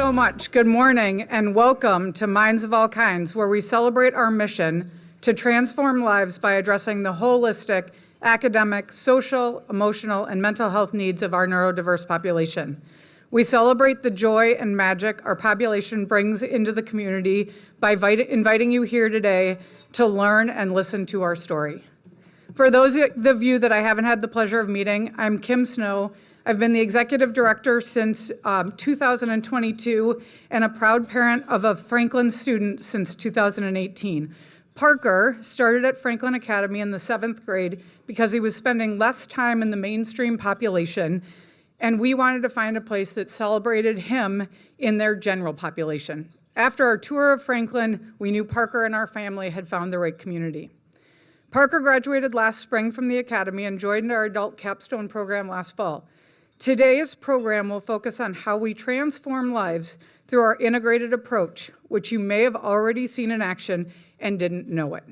so much. Good morning and welcome to Minds of All Kinds, where we celebrate our mission to transform lives by addressing the holistic, academic, social, emotional, and mental health needs of our neurodiverse population. We celebrate the joy and magic our population brings into the community by inviting you here today to learn and listen to our story. For those of you that I haven't had the pleasure of meeting, I'm Kim Snow. I've been the executive director since 2022 and a proud parent of a Franklin student since 2018. Parker started at Franklin Academy in the 7th grade because he was spending less time in the mainstream population, and we wanted to find a place that celebrated him in their general population. After our tour of Franklin, we knew Parker and our family had found the right community. Parker graduated last spring from the academy and joined our adult capstone program last fall. Today's program will focus on how we transform lives through our integrated approach, which you may have already seen in action and didn't know it.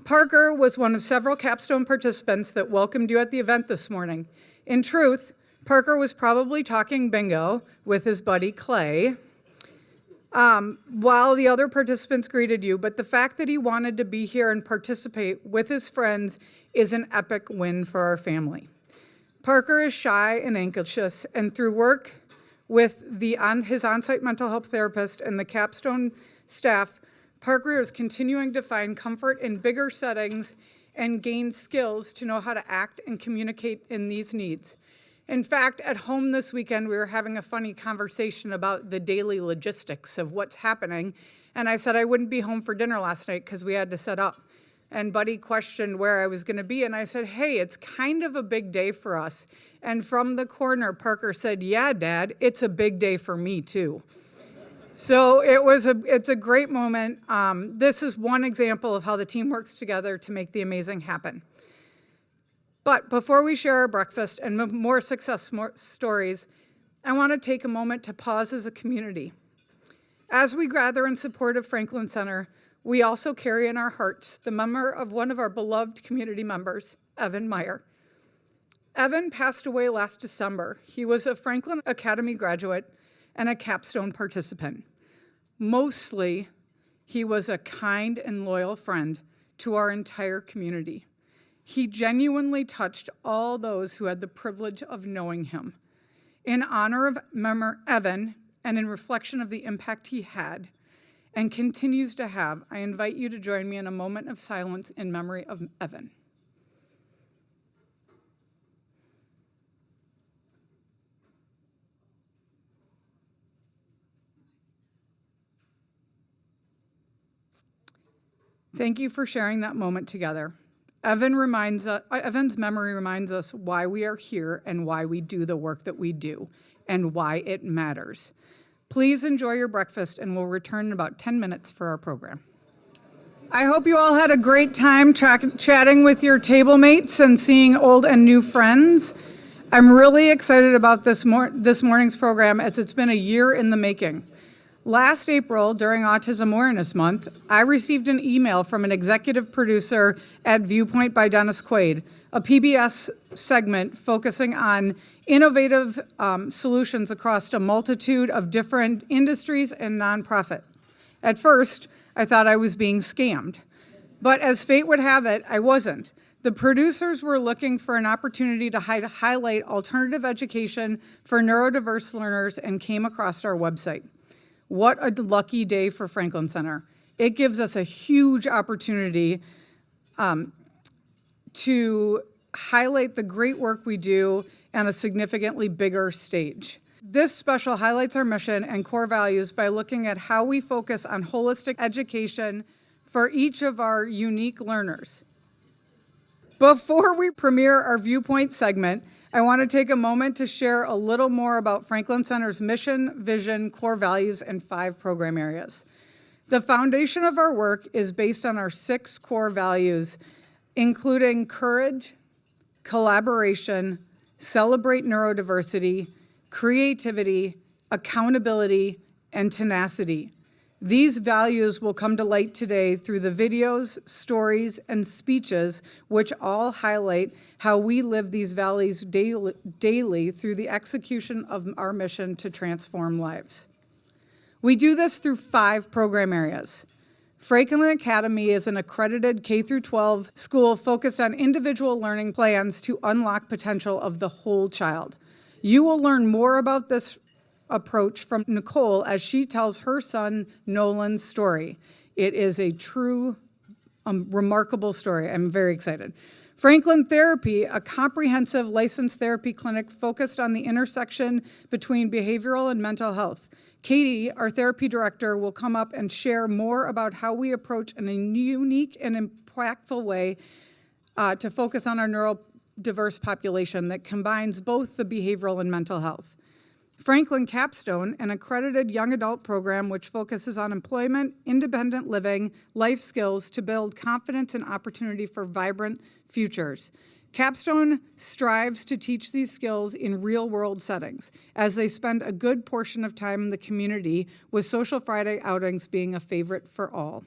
Parker was one of several capstone participants that welcomed you at the event this morning. In truth, Parker was probably talking bingo with his buddy Clay while the other participants greeted you, but the fact that he wanted to be here and participate with his friends is an epic win for our family. Parker is shy and anxious, and through work with his on-site mental health therapist and the capstone staff, Parker is continuing to find comfort in bigger settings and gain skills to know how to act and communicate in these needs. In fact, at home this weekend, we were having a funny conversation about the daily logistics of what's happening, and I said I wouldn't be home for dinner last night because we had to set up. And Buddy questioned where I was going to be, and I said, hey, it's kind of a big day for us. And from the corner, Parker said, yeah, Dad, it's a big day for me too. So it's a great moment. This is one example of how the team works together to make the amazing happen. But before we share our breakfast and more success stories, I want to take a moment to pause as a community. As we gather in support of Franklin Center, we also carry in our hearts the memory of one of our beloved community members, Evan Meyer. Evan passed away last December. He was a Franklin Academy graduate and a capstone participant. Mostly, he was a kind and loyal friend to our entire community. He genuinely touched all those who had the privilege of knowing him. In honor of Evan and in reflection of the impact he had and continues to have, I invite you to join me in a moment of silence in memory of Evan. Thank you for sharing that moment together. Evan's memory reminds us why we are here and why we do the work that we do and why it matters. Please enjoy your breakfast, and we'll return in about 10 minutes for our program. I hope you all had a great time chatting with your table mates and seeing old and new friends. I'm really excited about this morning's program as it's been a year in the making. Last April, during Autism Awareness Month, I received an email from an executive producer at Viewpoint by Dennis Quaid, a PBS segment focusing on innovative solutions across a multitude of different industries and nonprofit. At first, I thought I was being scammed, but as fate would have it, I wasn't. The producers were looking for an opportunity to highlight alternative education for neurodiverse learners and came across our website. What a lucky day for Franklin Center. It gives us a huge opportunity to highlight the great work we do on a significantly bigger stage. This special highlights our mission and core values by looking at how we focus on holistic education for each of our unique learners. Before we premiere our Viewpoint segment, I want to take a moment to share a little more about Franklin Center's mission, vision, core values, and 5 program areas. The foundation of our work is based on our 6 core values, including courage, collaboration, celebrate neurodiversity, creativity, accountability, and tenacity. These values will come to light today through the videos, stories, and speeches, which all highlight how we live these values daily through the execution of our mission to transform lives. We do this through 5 program areas. Franklin Academy is an accredited K-12 school focused on individual learning plans to unlock potential of the whole child. You will learn more about this approach from Nicole as she tells her son Nolan's story. It is a true, remarkable story. I'm very excited. Franklin Therapy, a comprehensive licensed therapy clinic focused on the intersection between behavioral and mental health. Katie, our therapy director, will come up and share more about how we approach in a unique and impactful way to focus on our neurodiverse population that combines both the behavioral and mental health. Franklin Capstone, an accredited young adult program which focuses on employment, independent living, life skills to build confidence and opportunity for vibrant futures. Capstone strives to teach these skills in real-world settings as they spend a good portion of time in the community, with Social Friday outings being a favorite for all.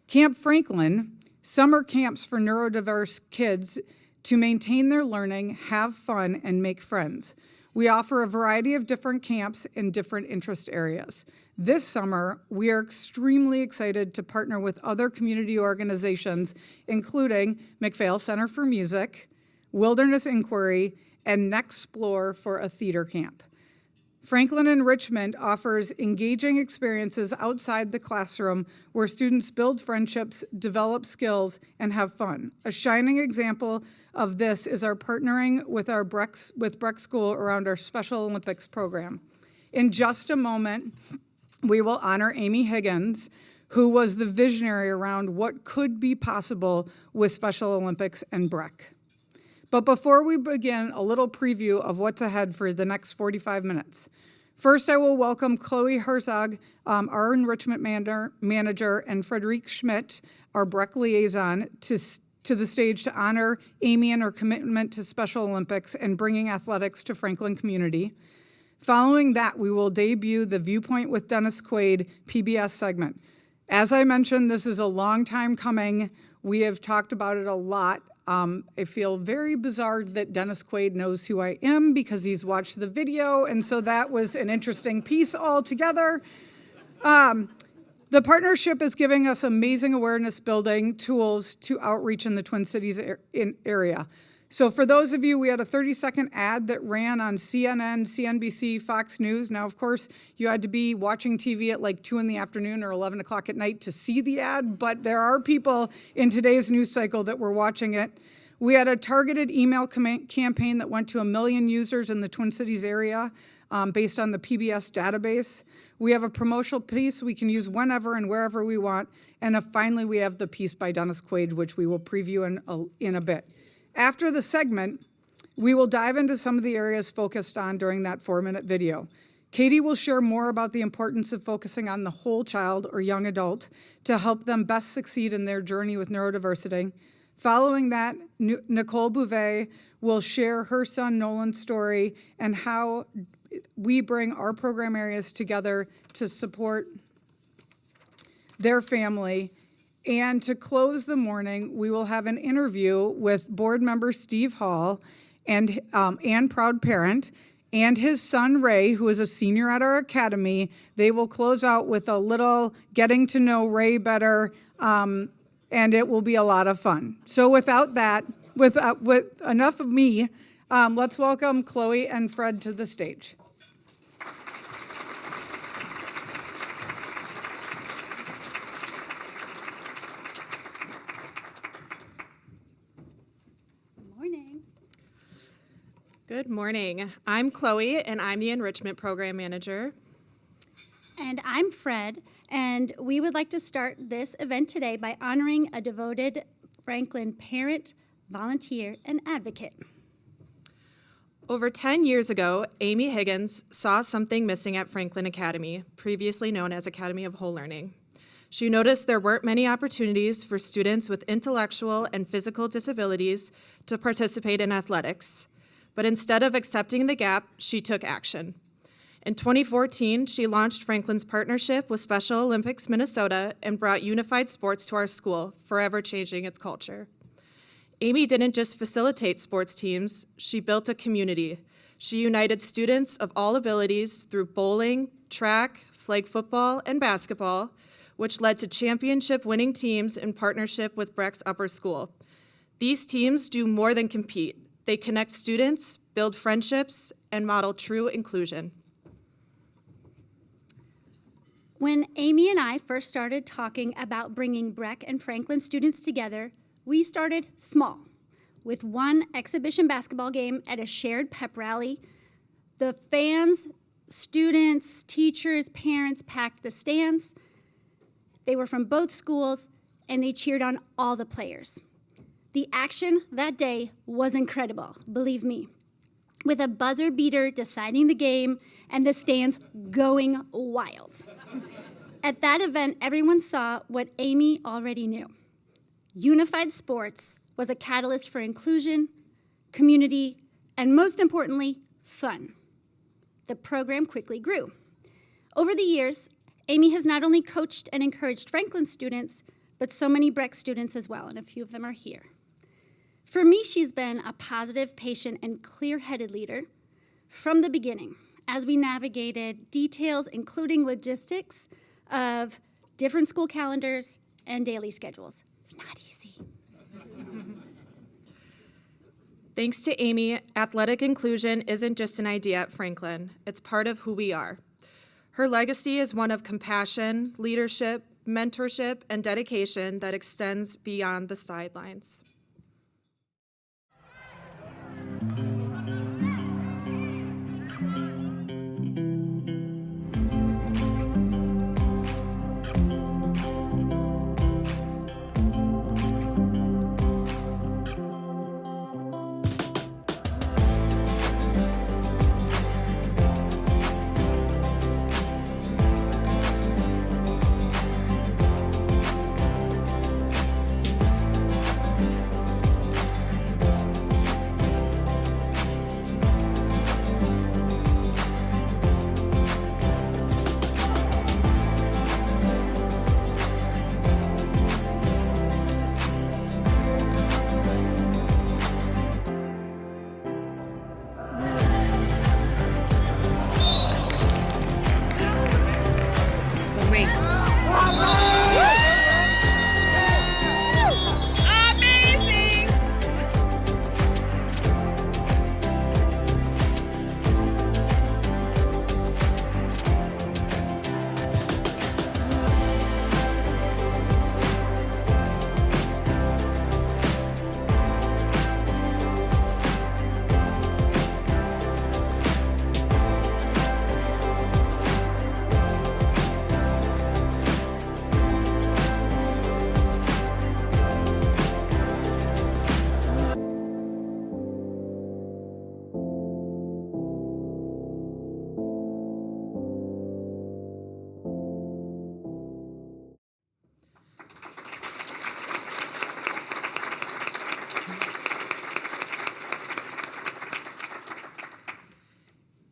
Camp Franklin, summer camps for neurodiverse kids to maintain their learning, have fun, and make friends. We offer a variety of different camps in different interest areas. This summer, we are extremely excited to partner with other community organizations, including McPhail Center for Music, Wilderness Inquiry, and Nextplore for a theater camp. Franklin Enrichment offers engaging experiences outside the classroom where students build friendships, develop skills, and have fun. A shining example of this is our partnering with Breck School around our Special Olympics program. In just a moment, we will honor Amy Higgins, who was the visionary around what could be possible with Special Olympics and Breck. But before we begin, a little preview of what's ahead for the next 45 minutes. First, I will welcome Chloe Herzog, our enrichment manager, and Frederique Schmidt, our Breck liaison, to the stage to honor Amy and her commitment to Special Olympics and bringing athletics to Franklin community. Following that, we will debut the Viewpoint with Dennis Quaid PBS segment. As I mentioned, this is a long time coming. We have talked about it a lot. I feel very bizarre that Dennis Quaid knows who I am because he's watched the video, and so that was an interesting piece altogether. The partnership is giving us amazing awareness building tools to outreach in the Twin Cities area. So for those of you, we had a 30-second ad that ran on CNN, CNBC, Fox News. Now, of course, you had to be watching TV at like 2 in the afternoon or 11 o'clock at night to see the ad, but there are people in today's news cycle that were watching it. We had a targeted email campaign that went to 1 million users in the Twin Cities area based on the PBS database. We have a promotional piece we can use whenever and wherever we want. And finally, we have the piece by Dennis Quaid, which we will preview in a bit. After the segment, we will dive into some of the areas focused on during that 4-minute video. Katie will share more about the importance of focusing on the whole child or young adult to help them best succeed in their journey with neurodiversity. Following that, Nicole Bouvet will share her son Nolan's story and how we bring our program areas together to support their family. And to close the morning, we will have an interview with board member Steve Hall and proud parent and his son Ray, who is a senior at our academy. They will close out with a little getting to know Ray better, and it will be a lot of fun. So without that, with enough of me, let's welcome Chloe and Fred to the stage. Good morning. I'm Chloe, and I'm the Enrichment Program Manager. And I'm Fred, and we would like to start this event today by honoring a devoted Franklin parent, volunteer, and advocate. Over 10 years ago, Amy Higgins saw something missing at Franklin Academy, previously known as Academy of Whole Learning. She noticed there weren't many opportunities for students with intellectual and physical disabilities to participate in athletics. But instead of accepting the gap, she took action. In 2014, she launched Franklin's partnership with Special Olympics Minnesota and brought unified sports to our school, forever changing its culture. Amy didn't just facilitate sports teams, she built a community. She united students of all abilities through bowling, track, flag football, and basketball, which led to championship-winning teams in partnership with Breck's Upper School. These teams do more than compete. They connect students, build friendships, and model true inclusion. When Amy and I first started talking about bringing Breck and Franklin students together, we started small, with one exhibition basketball game at a shared pep rally. The fans, students, teachers, parents packed the stands. They were from both schools, and they cheered on all the players. The action that day was incredible, believe me, with a buzzer beater deciding the game and the stands going wild. At that event, everyone saw what Amy already knew. Unified sports was a catalyst for inclusion, community, and most importantly, fun. The program quickly grew. Over the years, Amy has not only coached and encouraged Franklin students, but so many Breck students as well, and a few of them are here. For me, she's been a positive, patient, and clear-headed leader from the beginning as we navigated details, including logistics of different school calendars and daily schedules. It's not easy. Thanks to Amy, athletic inclusion isn't just an idea at Franklin. It's part of who we are. Her legacy is one of compassion, leadership, mentorship, and dedication that extends beyond the sidelines.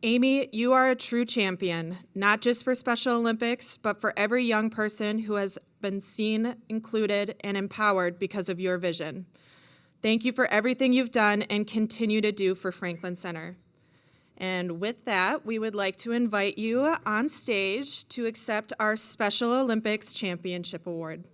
Amy, you are a true champion, not just for Special Olympics, but for every young person who has been seen, included, and empowered because of your vision. Thank you for everything you've done and continue to do for Franklin Center. And with that, we would like to invite you on stage to accept our Special Olympics Championship Award.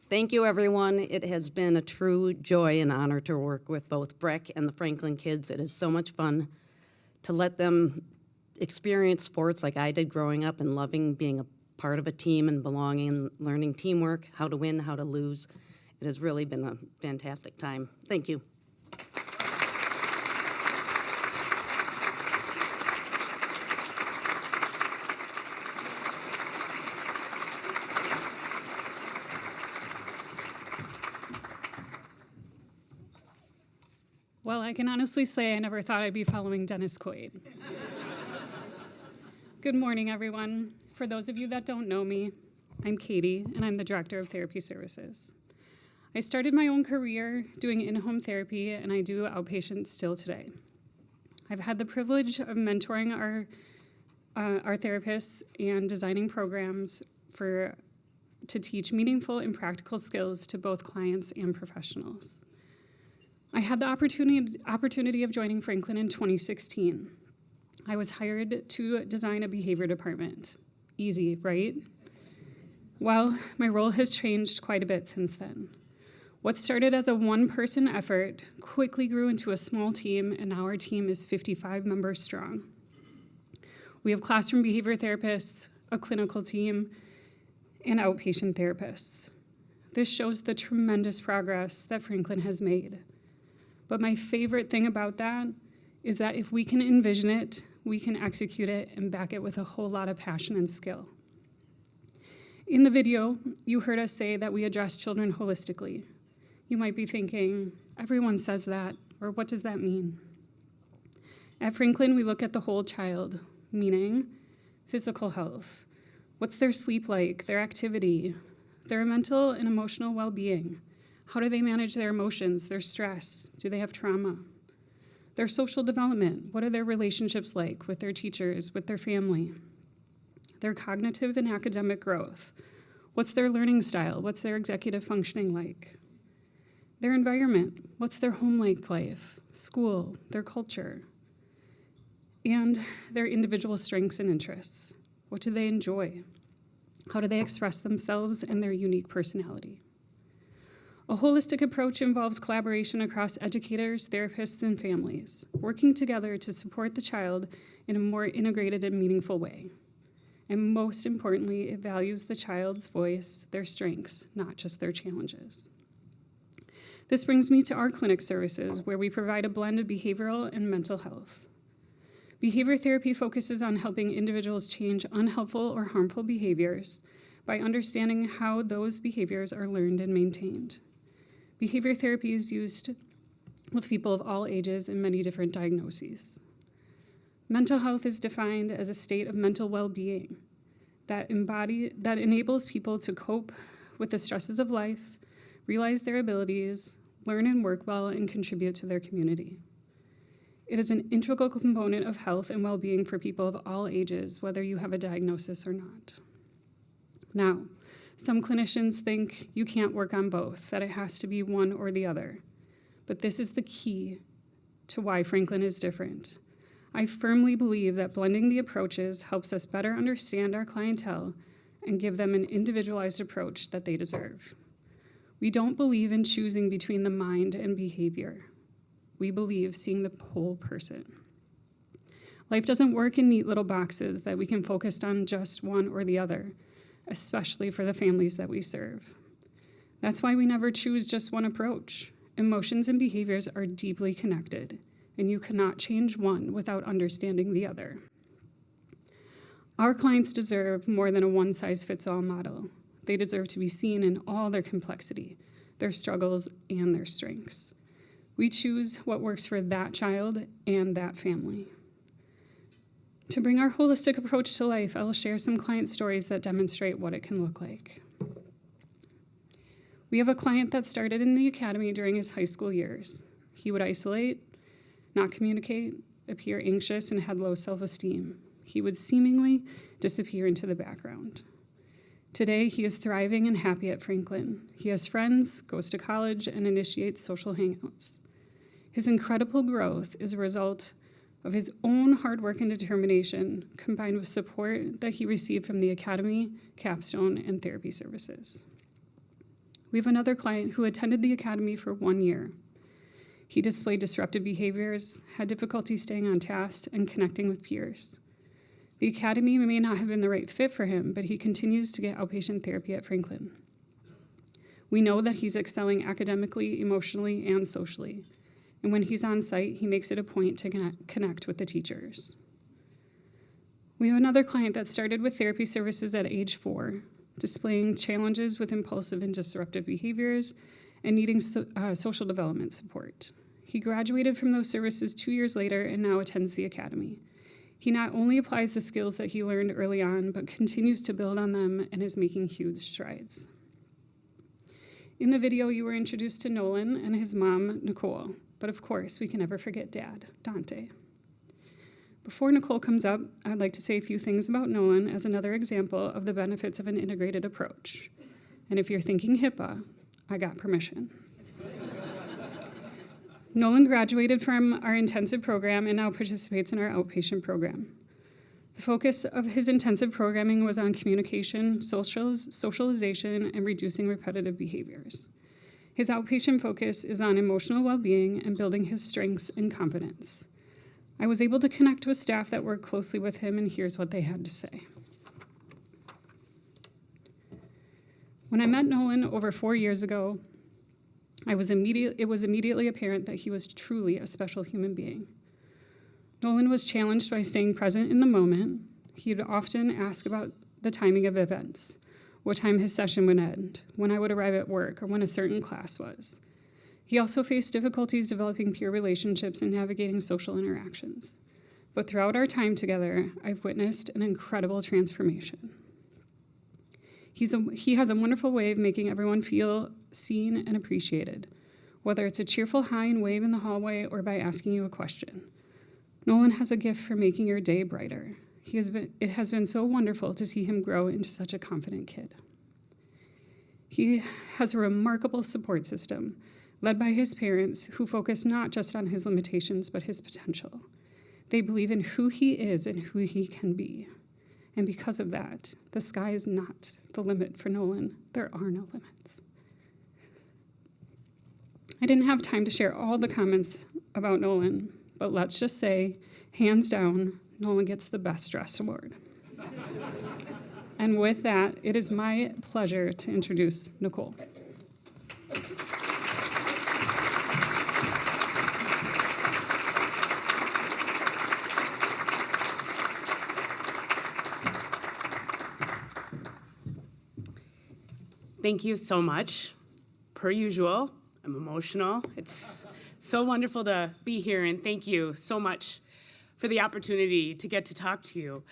Thank you, everyone. It has been a true joy and honor to work with both Breck and the Franklin kids. It is so much fun to let them experience sports like I did growing up and loving being a part of a team and belonging and learning teamwork, how to win, how to lose. It has really been a fantastic time. Thank you. Well, I can honestly say I never thought I'd be following Dennis Quaid. Good morning, everyone. For those of you that don't know me, I'm Katie, and I'm the Director of Therapy Services. I started my own career doing in-home therapy, and I do outpatient still today. I've had the privilege of mentoring our therapists and designing programs to teach meaningful and practical skills to both clients and professionals. I had the opportunity of joining Franklin in 2016. I was hired to design a behavior department. Easy, right? Well, my role has changed quite a bit since then. What started as a one-person effort quickly grew into a small team, and now our team is 55 members strong. We have classroom behavior therapists, a clinical team, and outpatient therapists. This shows the tremendous progress that Franklin has made. But my favorite thing about that is that if we can envision it, we can execute it and back it with a whole lot of passion and skill. In the video, you heard us say that we address children holistically. You might be thinking, everyone says that, or what does that mean? At Franklin, we look at the whole child, meaning physical health. What's their sleep like, their activity, their mental and emotional well-being? How do they manage their emotions, their stress? Do they have trauma? Their social development, what are their relationships like with their teachers, with their family? Their cognitive and academic growth. What's their learning style? What's their executive functioning like? Their environment, what's their home-like life, school, their culture, and their individual strengths and interests. What do they enjoy? How do they express themselves and their unique personality? A holistic approach involves collaboration across educators, therapists, and families, working together to support the child in a more integrated and meaningful way. And most importantly, it values the child's voice, their strengths, not just their challenges. This brings me to our clinic services, where we provide a blend of behavioral and mental health. Behavior therapy focuses on helping individuals change unhelpful or harmful behaviors by understanding how those behaviors are learned and maintained. Behavior therapy is used with people of all ages and many different diagnoses. Mental health is defined as a state of mental well-being that enables people to cope with the stresses of life, realize their abilities, learn and work well, and contribute to their community. It is an integral component of health and well-being for people of all ages, whether you have a diagnosis or not. Now, some clinicians think you can't work on both, that it has to be one or the other. But this is the key to why Franklin is different. I firmly believe that blending the approaches helps us better understand our clientele and give them an individualized approach that they deserve. We don't believe in choosing between the mind and behavior. We believe seeing the whole person. Life doesn't work in neat little boxes that we can focus on just one or the other, especially for the families that we serve. That's why we never choose just one approach. Emotions and behaviors are deeply connected, and you cannot change one without understanding the other. Our clients deserve more than a one-size-fits-all model. They deserve to be seen in all their complexity, their struggles, and their strengths. We choose what works for that child and that family. To bring our holistic approach to life, I will share some client stories that demonstrate what it can look like. We have a client that started in the academy during his high school years. He would isolate, not communicate, appear anxious, and had low self-esteem. He would seemingly disappear into the background. Today, he is thriving and happy at Franklin. He has friends, goes to college, and initiates social hangouts. His incredible growth is a result of his own hard work and determination, combined with support that he received from the Academy, Capstone, and Therapy Services. We have another client who attended the Academy for 1 year. He displayed disruptive behaviors, had difficulty staying on task, and connecting with peers. The Academy may not have been the right fit for him, but he continues to get outpatient therapy at Franklin. We know that he's excelling academically, emotionally, and socially. And when he's on site, he makes it a point to connect with the teachers. We have another client that started with therapy services at age 4, displaying challenges with impulsive and disruptive behaviors and needing social development support. He graduated from those services 2 years later and now attends the academy. He not only applies the skills that he learned early on, but continues to build on them and is making huge strides. In the video, you were introduced to Nolan and his mom, Nicole, but of course, we can never forget Dad, Dante. Before Nicole comes up, I'd like to say a few things about Nolan as another example of the benefits of an integrated approach. And if you're thinking HIPAA, I got permission. Nolan graduated from our intensive program and now participates in our outpatient program. The focus of his intensive programming was on communication, socialization, and reducing repetitive behaviors. His outpatient focus is on emotional well-being and building his strengths and confidence. I was able to connect with staff that worked closely with him, and here's what they had to say. When I met Nolan over 4 years ago, it was immediately apparent that he was truly a special human being. Nolan was challenged by staying present in the moment. He would often ask about the timing of events, what time his session would end, when I would arrive at work, or when a certain class was. He also faced difficulties developing peer relationships and navigating social interactions. But throughout our time together, I've witnessed an incredible transformation. He has a wonderful way of making everyone feel seen and appreciated, whether it's a cheerful hi and wave in the hallway or by asking you a question. Nolan has a gift for making your day brighter. It has been so wonderful to see him grow into such a confident kid. He has a remarkable support system, led by his parents, who focus not just on his limitations, but his potential. They believe in who he is and who he can be. And because of that, the sky is not the limit for Nolan. There are no limits. I didn't have time to share all the comments about Nolan, but let's just say, hands down, Nolan gets the Best Dressed Award. And with that, it is my pleasure to introduce Nicole. Thank you so much. Per usual, I'm emotional. It's so wonderful to be here, and thank you so much for the opportunity to get to talk to you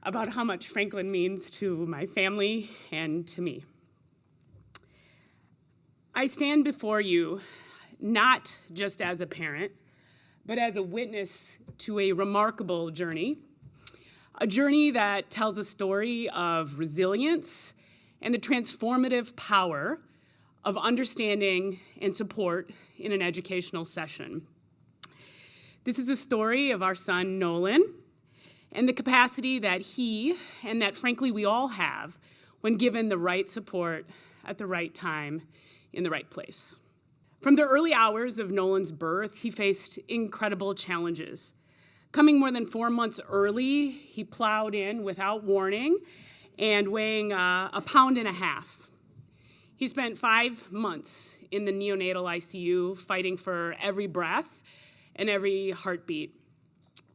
about how much Franklin means to my family and to me. I stand before you not just as a parent, but as a witness to a remarkable journey, a journey that tells a story of resilience and the transformative power of understanding and support in an educational session. This is the story of our son, Nolan, and the capacity that he, and that frankly we all have, when given the right support at the right time in the right place. From the early hours of Nolan's birth, he faced incredible challenges. Coming more than 4 months early, he plowed in without warning and weighing 1.5 pounds. He spent 5 months in the neonatal ICU fighting for every breath and every heartbeat.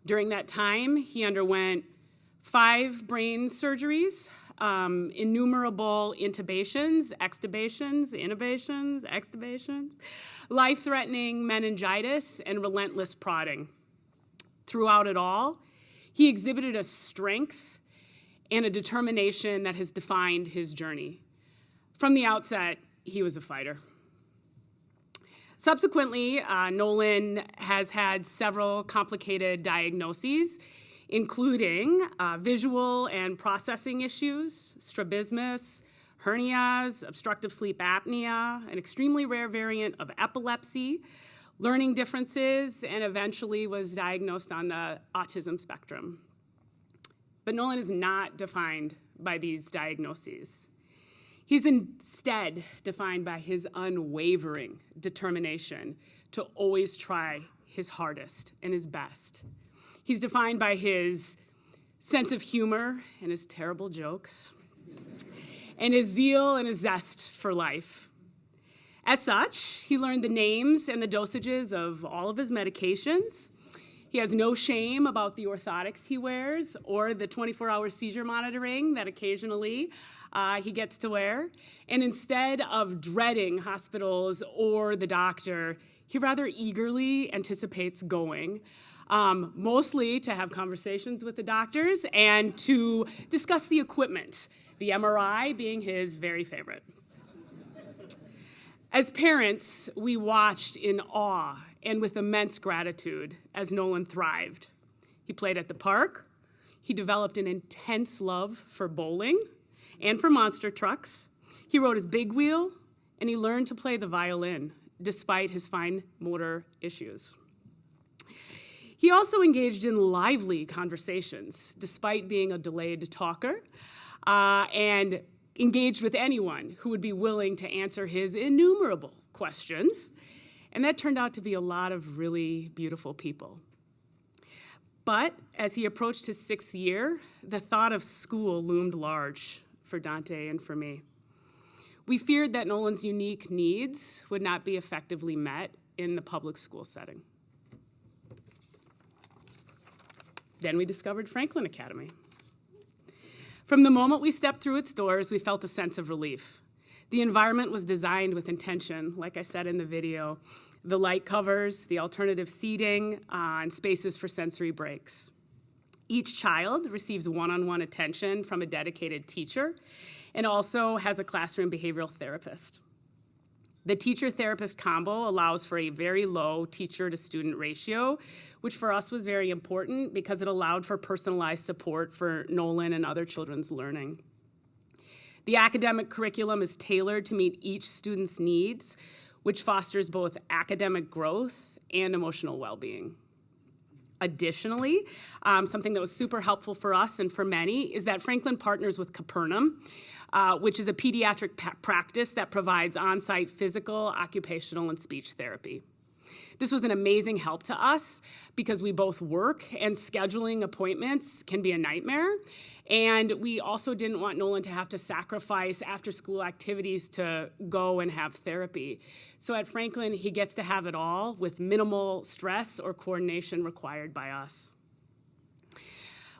During that time, he underwent 5 brain surgeries, innumerable intubations, extubations, life-threatening meningitis, and relentless prodding. Throughout it all, he exhibited a strength and a determination that has defined his journey. From the outset, he was a fighter. Subsequently, Nolan has had several complicated diagnoses, including visual and processing issues, strabismus, hernias, obstructive sleep apnea, an extremely rare variant of epilepsy, learning differences, and eventually was diagnosed on the autism spectrum. But Nolan is not defined by these diagnoses. He's instead defined by his unwavering determination to always try his hardest and his best. He's defined by his sense of humor and his terrible jokes, and his zeal and his zest for life. As such, he learned the names and the dosages of all of his medications. He has no shame about the orthotics he wears or the 24-hour seizure monitoring that occasionally he gets to wear. And instead of dreading hospitals or the doctor, he rather eagerly anticipates going. mostly to have conversations with the doctors and to discuss the equipment, the MRI being his very favorite. As parents, we watched in awe and with immense gratitude as Nolan thrived. He played at the park, he developed an intense love for bowling and for monster trucks, he rode his big wheel, and he learned to play the violin despite his fine motor issues. He also engaged in lively conversations despite being a delayed talker, and engaged with anyone who would be willing to answer his innumerable questions. And that turned out to be a lot of really beautiful people. But as he approached his 6th year, the thought of school loomed large for Dante and for me. We feared that Nolan's unique needs would not be effectively met in the public school setting. Then we discovered Franklin Academy. From the moment we stepped through its doors, we felt a sense of relief. The environment was designed with intention, like I said in the video. The light covers, the alternative seating, and spaces for sensory breaks. Each child receives one-on-one attention from a dedicated teacher and also has a classroom behavioral therapist. The teacher-therapist combo allows for a very low teacher-to-student ratio, which for us was very important because it allowed for personalized support for Nolan and other children's learning. The academic curriculum is tailored to meet each student's needs, which fosters both academic growth and emotional well-being. Additionally, something that was super helpful for us and for many is that Franklin partners with Capernaum, which is a pediatric practice that provides on-site physical, occupational, and speech therapy. This was an amazing help to us because we both work and scheduling appointments can be a nightmare. And we also didn't want Nolan to have to sacrifice after-school activities to go and have therapy. So at Franklin, he gets to have it all with minimal stress or coordination required by us.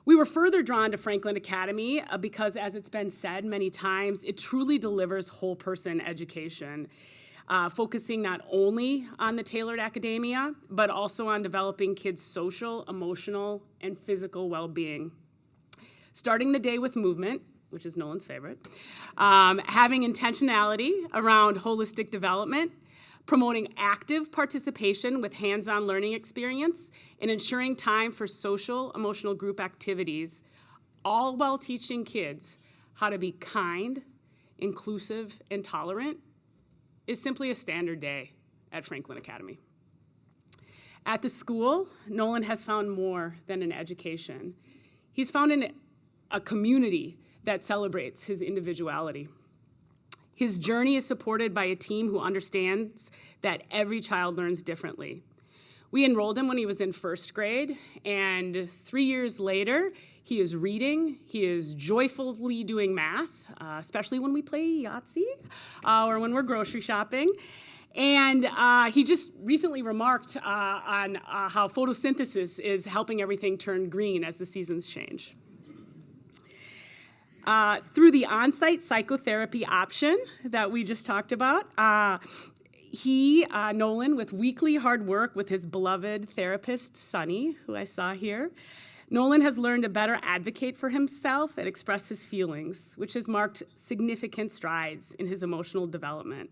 We were further drawn to Franklin Academy because, as it's been said many times, it truly delivers whole person education, focusing not only on the tailored academia, but also on developing kids' social, emotional, and physical well-being. Starting the day with movement, which is Nolan's favorite, having intentionality around holistic development, promoting active participation with hands-on learning experience, and ensuring time for social, emotional group activities, all while teaching kids how to be kind, inclusive, and tolerant, is simply a standard day at Franklin Academy. At the school, Nolan has found more than an education. He's found a community that celebrates his individuality. His journey is supported by a team who understands that every child learns differently. We enrolled him when he was in 1st grade, and 3 years later, he is reading, he is joyfully doing math, especially when we play Yahtzee or when we're grocery shopping. And he just recently remarked on how photosynthesis is helping everything turn green as the seasons change. Through the on-site psychotherapy option that we just talked about, Nolan, with weekly hard work with his beloved therapist, Sunny, who I saw here, Nolan has learned to better advocate for himself and express his feelings, which has marked significant strides in his emotional development.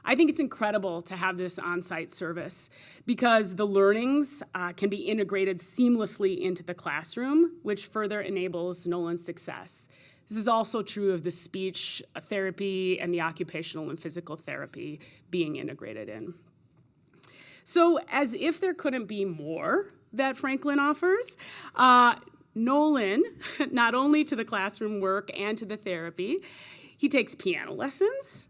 I think it's incredible to have this on-site service because the learnings can be integrated seamlessly into the classroom, which further enables Nolan's success. This is also true of the speech therapy and the occupational and physical therapy being integrated in. So as if there couldn't be more that Franklin offers, Nolan, not only to the classroom work and to the therapy, he takes piano lessons.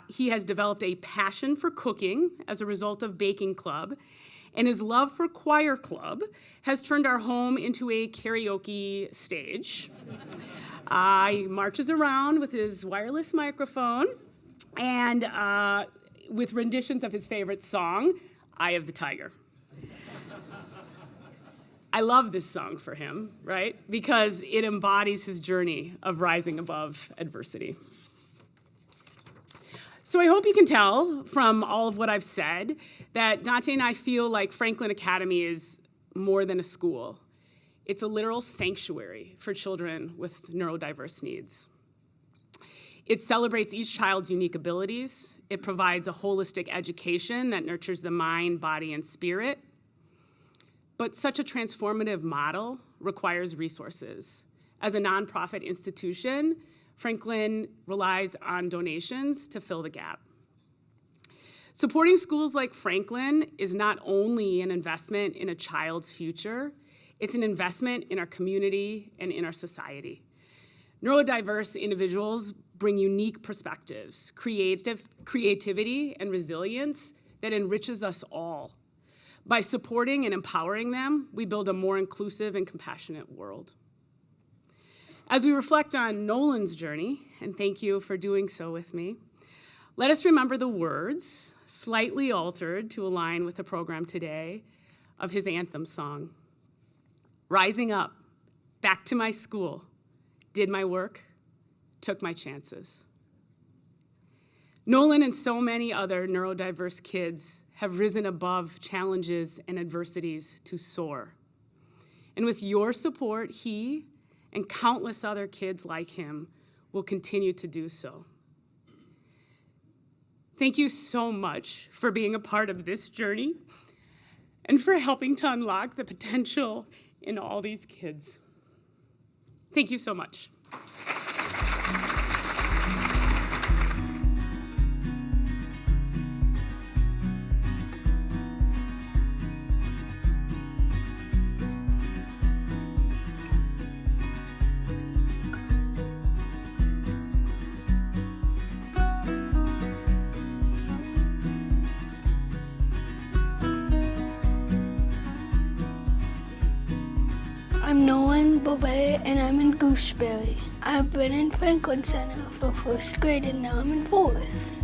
He has developed a passion for cooking as a result of baking club, and his love for choir club has turned our home into a karaoke stage. He marches around with his wireless microphone and with renditions of his favorite song, Eye of the Tiger. I love this song for him, right? Because it embodies his journey of rising above adversity. So I hope you can tell from all of what I've said that Dante and I feel like Franklin Academy is more than a school. It's a literal sanctuary for children with neurodiverse needs. It celebrates each child's unique abilities. It provides a holistic education that nurtures the mind, body, and spirit. But such a transformative model requires resources. As a nonprofit institution, Franklin relies on donations to fill the gap. Supporting schools like Franklin is not only an investment in a child's future, it's an investment in our community and in our society. Neurodiverse individuals bring unique perspectives, creativity, and resilience that enriches us all. By supporting and empowering them, we build a more inclusive and compassionate world. As we reflect on Nolan's journey, and thank you for doing so with me, let us remember the words, slightly altered to align with the program today, of his anthem song. Rising up, back to my school, did my work, took my chances. Nolan and so many other neurodiverse kids have risen above challenges and adversities to soar. And with your support, he and countless other kids like him will continue to do so. Thank you so much for being a part of this journey and for helping to unlock the potential in all these kids. Thank you so much. I'm Nolan Bobet and I'm in Gooseberry. I've been in Franklin Center for first grade and now I'm in fourth.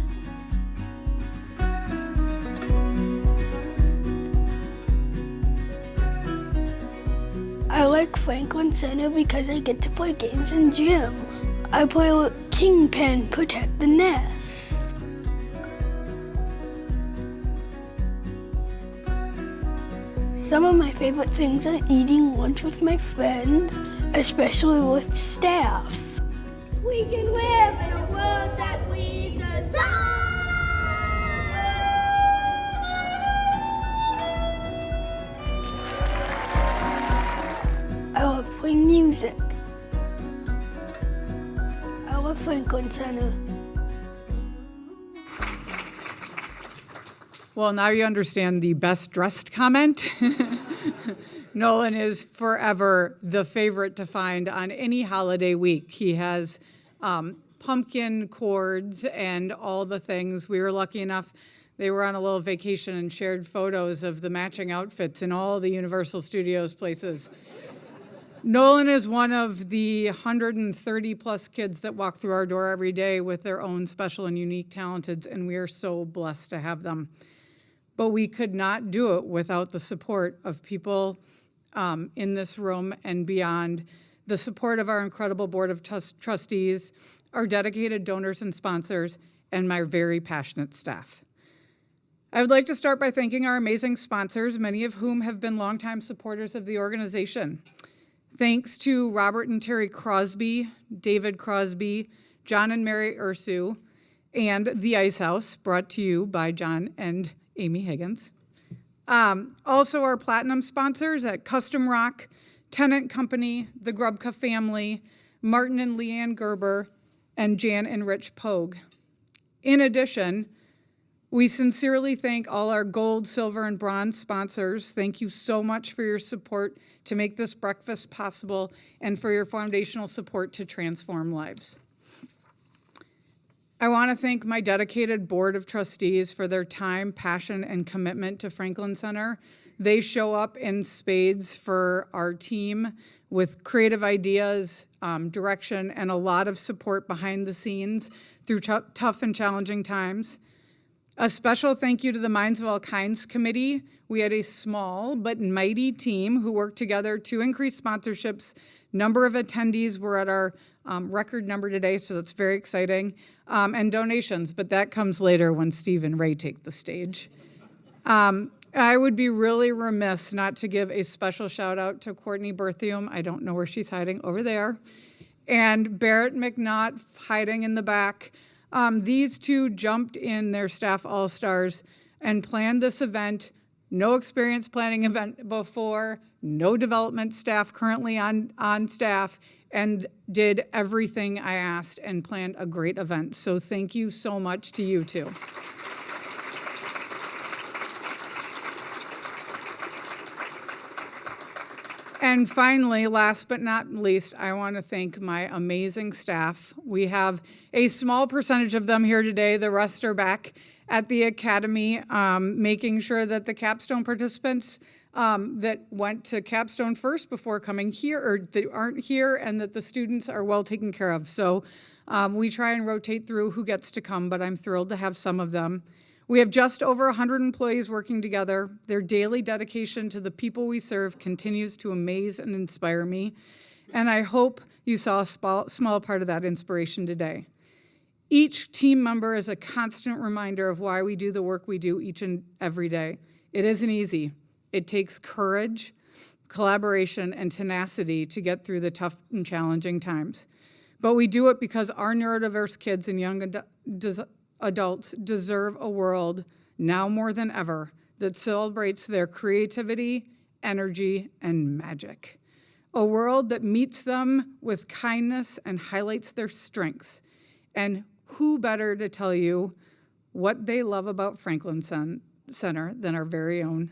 I like Franklin Center because I get to play games in gym. I play Kingpin Protect the Nest. Some of my favorite things are eating lunch with my friends, especially with staff. We can live in a world that we desire. I love playing music. I love Franklin Center. Well, now you understand the best dressed comment. Nolan is forever the favorite to find on any holiday week. He has pumpkin cords and all the things. We were lucky enough, they were on a little vacation and shared photos of the matching outfits in all the Universal Studios places. Nolan is one of the 130 plus kids that walk through our door every day with their own special and unique talents, and we are so blessed to have them. But we could not do it without the support of people in this room and beyond, the support of our incredible board of trustees, our dedicated donors and sponsors, and my very passionate staff. I would like to start by thanking our amazing sponsors, many of whom have been longtime supporters of the organization. Thanks to Robert and Terry Crosby, David Crosby, John and Mary Ursu, and The Ice House, brought to you by John and Amy Higgins. Also our platinum sponsors at Custom Rock, Tennant Company, the Grubka family, Martin and Leanne Gerber, and Jan and Rich Pogue. In addition, we sincerely thank all our gold, silver, and bronze sponsors. Thank you so much for your support to make this breakfast possible and for your foundational support to transform lives. I want to thank my dedicated board of trustees for their time, passion, and commitment to Franklin Center. They show up in spades for our team with creative ideas, direction, and a lot of support behind the scenes through tough and challenging times. A special thank you to the Minds of All Kinds Committee. We had a small but mighty team who worked together to increase sponsorships. Number of attendees were at our record number today, so that's very exciting. And donations, but that comes later when Steve and Ray take the stage. I would be really remiss not to give a special shout out to Courtney Berthium. I don't know where she's hiding, over there. And Barrett McNaught hiding in the back. These two jumped in their staff all-stars and planned this event. No experience planning event before, no development staff currently on staff, and did everything I asked and planned a great event. So thank you so much to you two. And finally, last but not least, I want to thank my amazing staff. We have a small percentage of them here today. The rest are back at the academy, making sure that the capstone participants that went to capstone first before coming here, or that aren't here, and that the students are well taken care of. So we try and rotate through who gets to come, but I'm thrilled to have some of them. We have just over 100 employees working together. Their daily dedication to the people we serve continues to amaze and inspire me, and I hope you saw a small part of that inspiration today. Each team member is a constant reminder of why we do the work we do each and every day. It isn't easy. It takes courage, collaboration, and tenacity to get through the tough and challenging times. But we do it because our neurodiverse kids and young adults deserve a world, now more than ever, that celebrates their creativity, energy, and magic. A world that meets them with kindness and highlights their strengths. And who better to tell you what they love about Franklin Center than our very own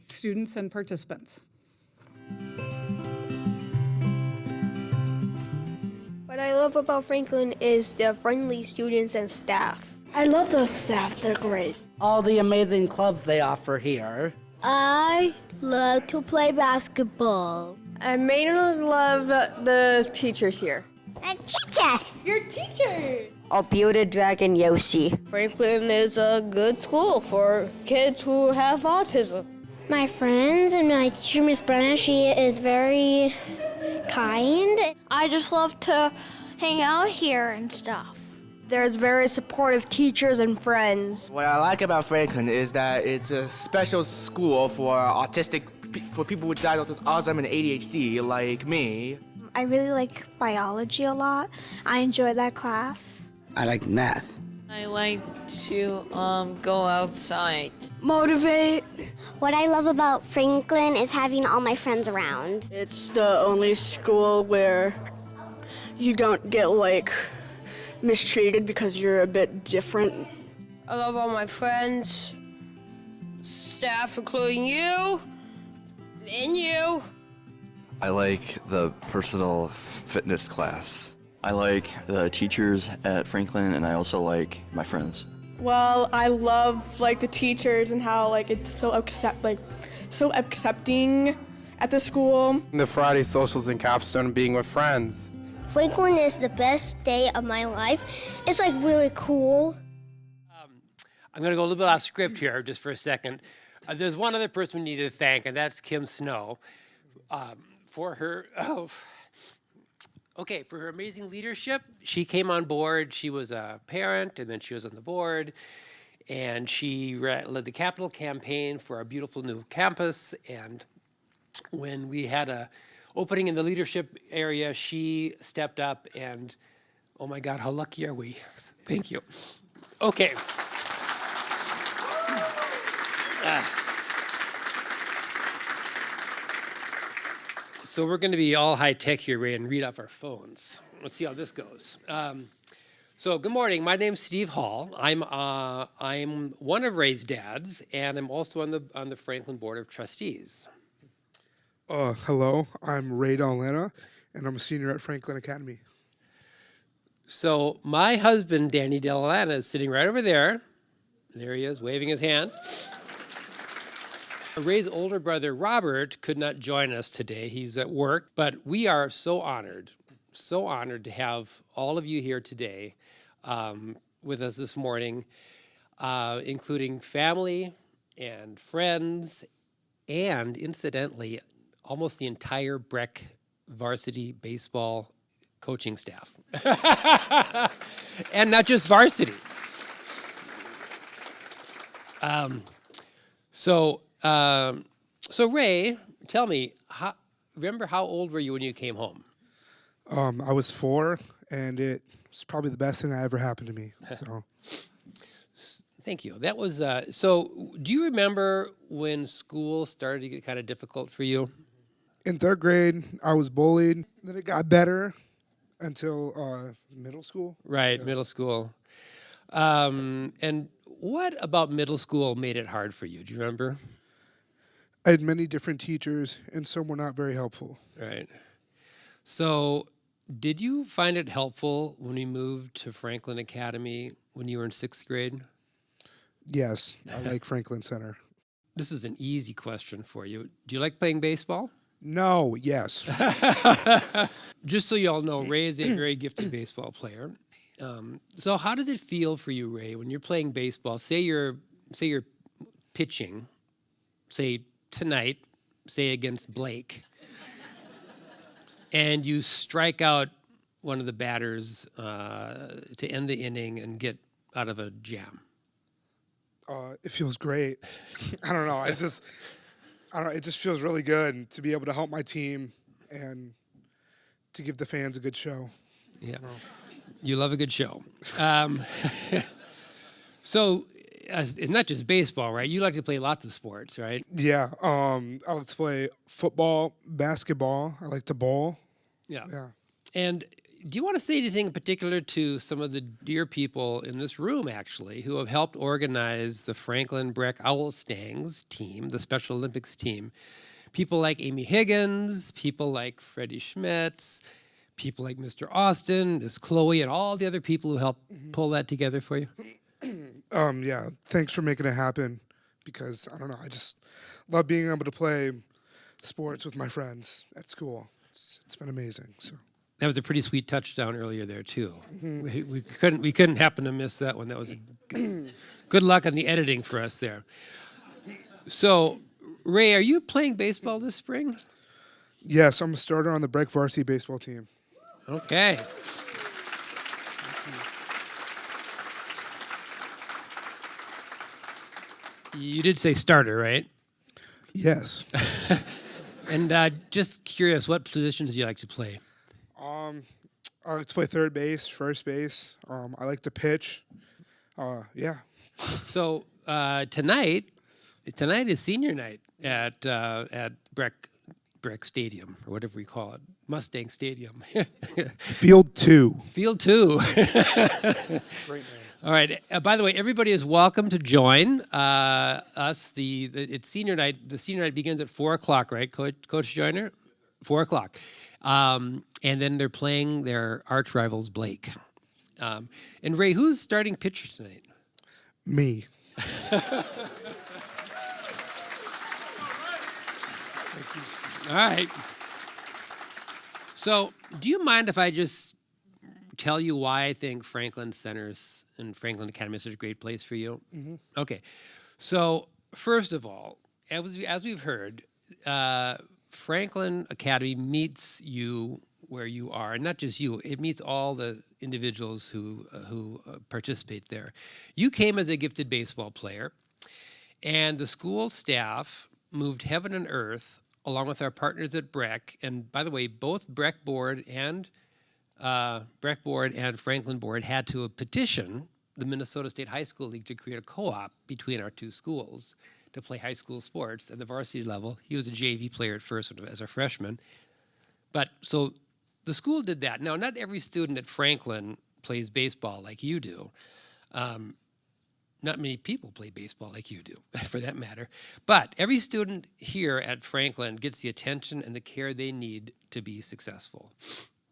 students and participants. What I love about Franklin is the friendly students and staff. I love the staff, they're great. All the amazing clubs they offer here. I love to play basketball. I mainly love the teachers here. And teacher! Your teacher! I'll build a dragon, Yoshi. Franklin is a good school for kids who have autism. My friends and my teacher, Miss Brenna, she is very kind. I just love to hang out here and stuff. There's very supportive teachers and friends. What I like about Franklin is that it's a special school for for people with diagnosed autism and ADHD like me. I really like biology a lot. I enjoy that class. I like math. I like to go outside. Motivate. What I love about Franklin is having all my friends around. It's the only school where you don't get mistreated because you're a bit different. I love all my friends, staff, including you, and you. I like the personal fitness class. I like the teachers at Franklin, and I also like my friends. Well, I love the teachers and how it's so accepting at the school. The Friday socials in Capstone and being with friends. Franklin is the best day of my life. It's really cool. I'm going to go a little bit off script here just for a second. There's one other person we need to thank, and that's Kim Snow for her. For her amazing leadership. She came on board. She was a parent, and then she was on the board, and she led the capital campaign for our beautiful new campus. And when we had a opening in the leadership area, she stepped up, and oh my God, how lucky are we? Thank you. Okay. So we're going to be all high tech here, Ray, and read off our phones. Let's see how this goes. So good morning. My name's Steve Hall. I'm one of Ray's dads, and I'm also on the Franklin Board of Trustees. Hello, I'm Ray Dahlana, and I'm a senior at Franklin Academy. So my husband, Danny Dahlana, is sitting right over there. There he is, waving his hand. Ray's older brother, Robert, could not join us today. He's at work, but we are so honored to have all of you here today with us this morning, including family and friends, and incidentally, almost the entire Breck varsity baseball coaching staff. And not just varsity. So, so Ray, tell me, remember how old were you when you came home? I was 4, and it was probably the best thing that ever happened to me. So. Thank you. That was, so do you remember when school started to get kind of difficult for you? In 3rd grade, I was bullied. Then it got better until middle school. Right, middle school. And what about middle school made it hard for you? Do you remember? I had many different teachers, and some were not very helpful. Right. So, did you find it helpful when we moved to Franklin Academy when you were in 6th grade? Yes, I like Franklin Center. This is an easy question for you. Do you like playing baseball? No, yes. Just so you all know, Ray is a very gifted baseball player. So how does it feel for you, Ray, when you're playing baseball? Say you're pitching, say tonight, say against Blake, and you strike out one of the batters to end the inning and get out of a jam. It feels great. I don't know. It just feels really good to be able to help my team and to give the fans a good show. Yeah. You love a good show. So it's not just baseball, right? You like to play lots of sports, right? Yeah. I like to play football, basketball. I like to bowl. Yeah. Yeah. And do you want to say anything in particular to some of the dear people in this room, actually, who have helped organize the Franklin Breck Owl Stangs team, the Special Olympics team? People like Amy Higgins, people like Freddie Schmitz, people like Mr. Austin, Miss Chloe, and all the other people who helped pull that together for you? Yeah. Thanks for making it happen, because I don't know. I just love being able to play sports with my friends at school. It's been amazing. So. That was a pretty sweet touchdown earlier there too. We couldn't happen to miss that one. That was good luck on the editing for us there. So, Ray, are you playing baseball this spring? Yes, I'm a starter on the Breck varsity baseball team. Okay. You did say starter, right? Yes. And just curious, what positions do you like to play? I like to play third base, first base. I like to pitch. Yeah. So tonight is senior night at Breck Stadium, or whatever we call it, Mustang Stadium. Field 2. Field 2. Great name. All right. By the way, everybody is welcome to join us. It's senior night. The senior night begins at 4:00, right, Coach Joyner? 4:00. And then they're playing their arch rivals, Blake. And Ray, who's starting pitcher tonight? Me. All right. So, do you mind if I just tell you why I think Franklin Centers and Franklin Academy is such a great place for you? Mm-hmm. Okay. So, first of all, as we've heard, Franklin Academy meets you where you are, and not just you. It meets all the individuals who participate there. You came as a gifted baseball player, and the school staff moved heaven and earth along with our partners at Breck. And by the way, both Breck Board and Franklin Board had to petition the Minnesota State High School League to create a co-op between our two schools to play high school sports at the varsity level. He was a JV player at first as a freshman. But so the school did that. Now, not every student at Franklin plays baseball like you do. Not many people play baseball like you do, for that matter. But every student here at Franklin gets the attention and the care they need to be successful.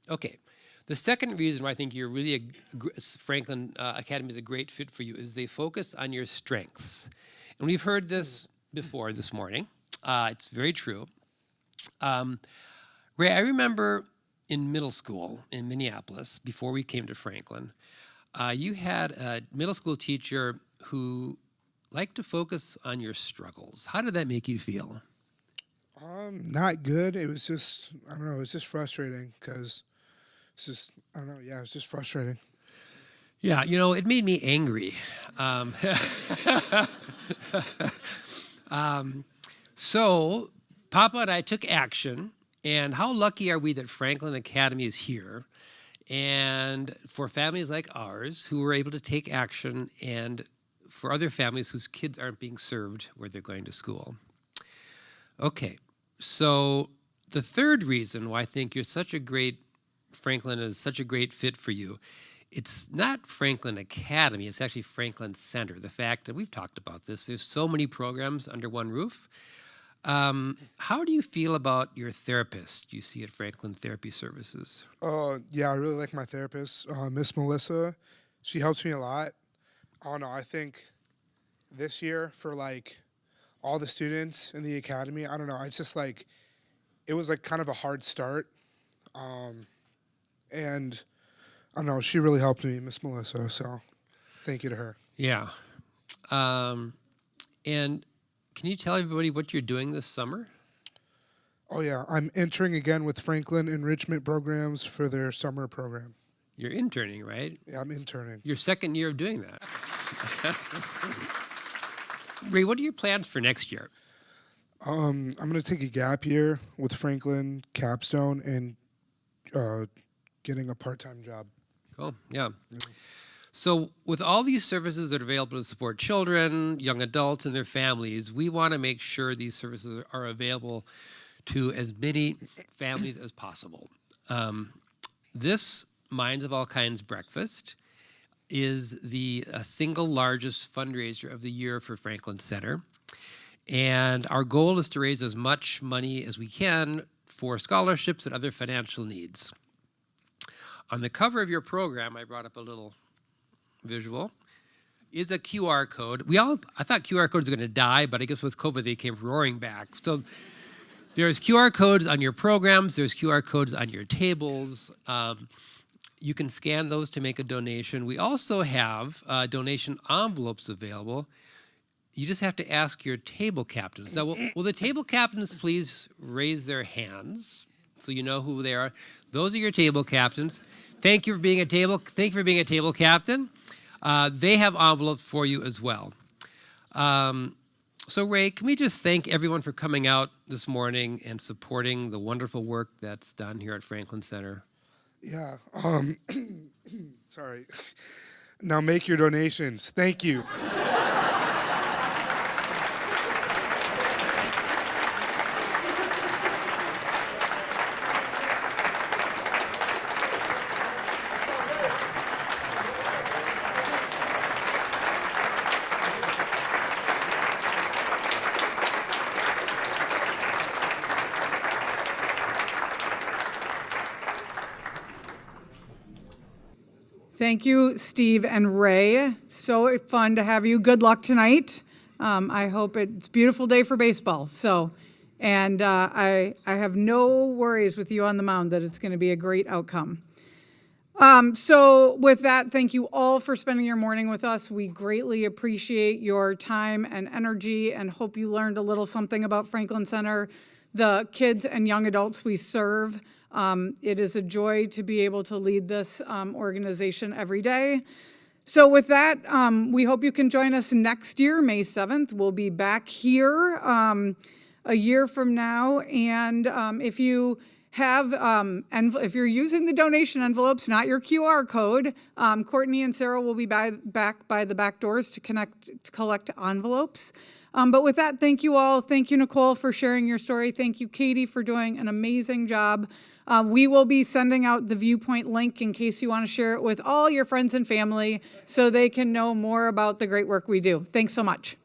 Okay. The second reason why I think you're really Franklin Academy is a great fit for you is they focus on your strengths. And we've heard this before this morning. It's very true. Ray, I remember in middle school in Minneapolis, before we came to Franklin, you had a middle school teacher who liked to focus on your struggles. How did that make you feel? Not good. It was just, I don't know, it was just frustrating because it's just, I don't know, yeah, it was just frustrating. Yeah, it made me angry. So Papa and I took action, and how lucky are we that Franklin Academy is here, and for families like ours who were able to take action, and for other families whose kids aren't being served where they're going to school. Okay, so the third reason why I think Franklin is such a great fit for you, it's not Franklin Academy, it's actually Franklin Center. The fact that we've talked about this, there's so many programs under one roof. How do you feel about your therapist you see at Franklin Therapy Services? Yeah, I really like my therapist, Miss Melissa. She helps me a lot. I don't know, I think this year for like all the students in the academy, I don't know, I just like, it was like kind of a hard start. And I don't know, she really helped me, Miss Melissa, so thank you to her. Yeah. And can you tell everybody what you're doing this summer? Oh yeah, I'm entering again with Franklin Enrichment Programs for their summer program. You're interning, right? Yeah, I'm interning. Your second year of doing that. Ray, what are your plans for next year? I'm going to take a gap year with Franklin Capstone and getting a part-time job. Cool, yeah. So with all these services that are available to support children, young adults, and their families, we want to make sure these services are available to as many families as possible. This Minds of All Kinds breakfast is the single largest fundraiser of the year for Franklin Center. And our goal is to raise as much money as we can for scholarships and other financial needs. On the cover of your program, I brought up a little visual, is a QR code. I thought QR codes were going to die, but I guess with COVID they came roaring back. So there's QR codes on your programs, there's QR codes on your tables. You can scan those to make a donation. We also have donation envelopes available. You just have to ask your table captains. Now, will the table captains please raise their hands so you know who they are? Those are your table captains. Thank you for being a table captain. They have envelopes for you as well. So Ray, can we just thank everyone for coming out this morning and supporting the wonderful work that's done here at Franklin Center? Yeah. Sorry. Now make your donations. Thank you. Thank you, Steve and Ray. So fun to have you. Good luck tonight. I hope it's a beautiful day for baseball. And I have no worries with you on the mound that it's going to be a great outcome. So with that, thank you all for spending your morning with us. We greatly appreciate your time and energy and hope you learned a little something about Franklin Center, the kids and young adults we serve. It is a joy to be able to lead this organization every day. So with that, we hope you can join us next year, May 7th. We'll be back here a year from now. And if you have, if you're using the donation envelopes, not your QR code, Courtney and Sarah will be back by the back doors to collect envelopes. But with that, thank you all. Thank you, Nicole, for sharing your story. Thank you, Katie, for doing an amazing job. We will be sending out the Viewpoint link in case you want to share it with all your friends and family so they can know more about the great work we do. Thanks so much.